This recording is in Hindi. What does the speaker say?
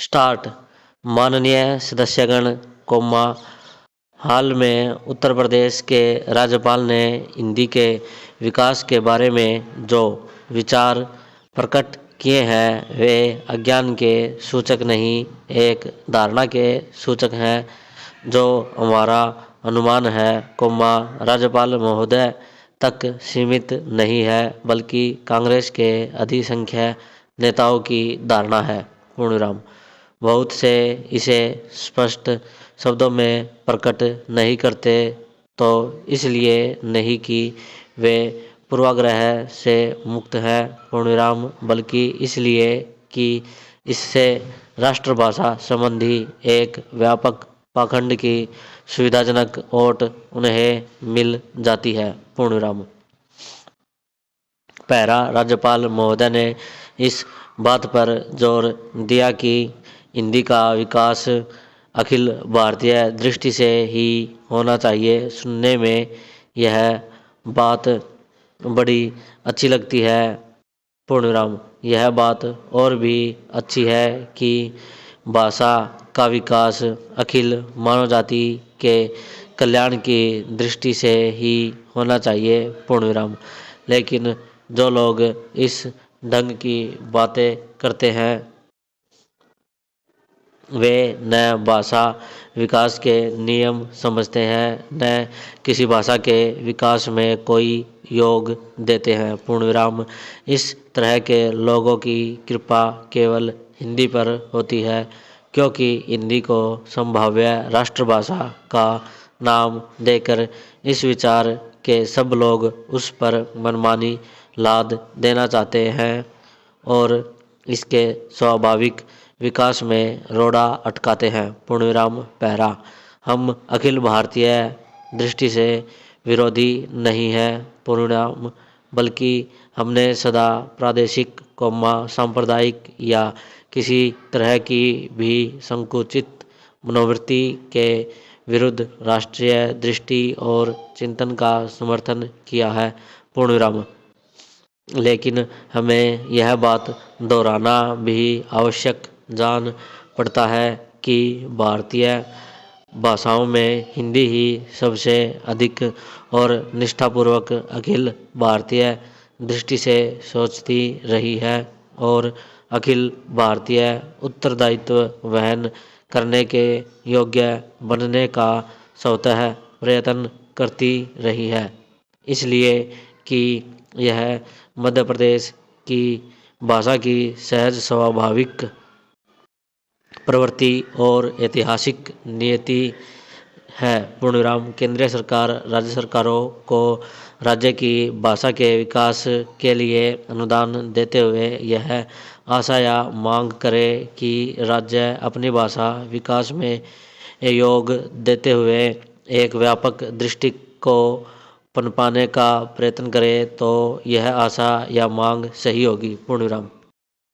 स्टार्ट। माननीय सदस्यगण, हाल में उत्तर प्रदेश के राज्यपाल ने हिंदी के विकास के बारे में जो विचार प्रकट किए हैं वे अज्ञान के सूचक नहीं, एक धारणा के सूचक हैं। जो हमारा अनुमान है, राज्यपाल महोदय तक सीमित नहीं है, बल्कि कांग्रेस के अधिसंख्यक नेताओं की धारणा है। पूर्णविराम। बहुत से इसे स्पष्ट शब्दों में प्रकट नहीं करते, तो इसलिए नहीं कि वे पूर्वाग्रह से मुक्त हैं, पूर्णविराम, बल्कि इसलिए कि इससे राष्ट्रभाषा संबंधी एक व्यापक पाखंड की सुविधाजनक ओट उन्हें मिल जाती है। पूर्णविराम। पैरा। राज्यपाल महोदय ने इस बात पर जोर दिया कि हिंदी का विकास अखिल भारतीय दृष्टि से ही होना चाहिए। सुनने में यह बात बड़ी अच्छी लगती है। पूर्णविराम। यह बात और भी अच्छी है कि भाषा का विकास अखिल मानव जाति के कल्याण की दृष्टि से ही होना चाहिए। पूर्णविराम। लेकिन जो लोग इस ढंग की बातें करते हैं वे न भाषा विकास के नियम समझते हैं, न किसी भाषा के विकास में कोई योग देते हैं। पूर्णविराम। इस तरह के लोगों की कृपा केवल हिंदी पर होती है, क्योंकि हिंदी को संभाव्य राष्ट्रभाषा का नाम देकर इस विचार के सब लोग उस पर मनमानी लाद देना चाहते हैं और इसके स्वाभाविक विकास में रोड़ा अटकाते हैं। पूर्णविराम। पैरा। हम अखिल भारतीय दृष्टि से विरोधी नहीं है, पूर्णविराम, बल्कि हमने सदा प्रादेशिक, सांप्रदायिक या किसी तरह की भी संकुचित मनोवृत्ति के विरुद्ध राष्ट्रीय दृष्टि और चिंतन का समर्थन किया है। पूर्णविराम। लेकिन हमें यह बात दोहराना भी आवश्यक जान पड़ता है कि भारतीय भाषाओं में हिंदी ही सबसे अधिक और निष्ठापूर्वक अखिल भारतीय दृष्टि से सोचती रही है और अखिल भारतीय उत्तरदायित्व वहन करने के योग्य बनने का स्वतः प्रयत्न करती रही है। इसलिए कि यह मध्य प्रदेश की भाषा की सहज स्वाभाविक प्रवृत्ति और ऐतिहासिक नियति है। पूर्णविराम। केंद्रीय सरकार राज्य सरकारों को राज्य की भाषा के विकास के लिए अनुदान देते हुए यह आशा या मांग करे कि राज्य अपनी भाषा विकास में योग देते हुए एक व्यापक दृष्टि को पनपाने का प्रयत्न करे, तो यह आशा या मांग सही होगी। पूर्णविराम।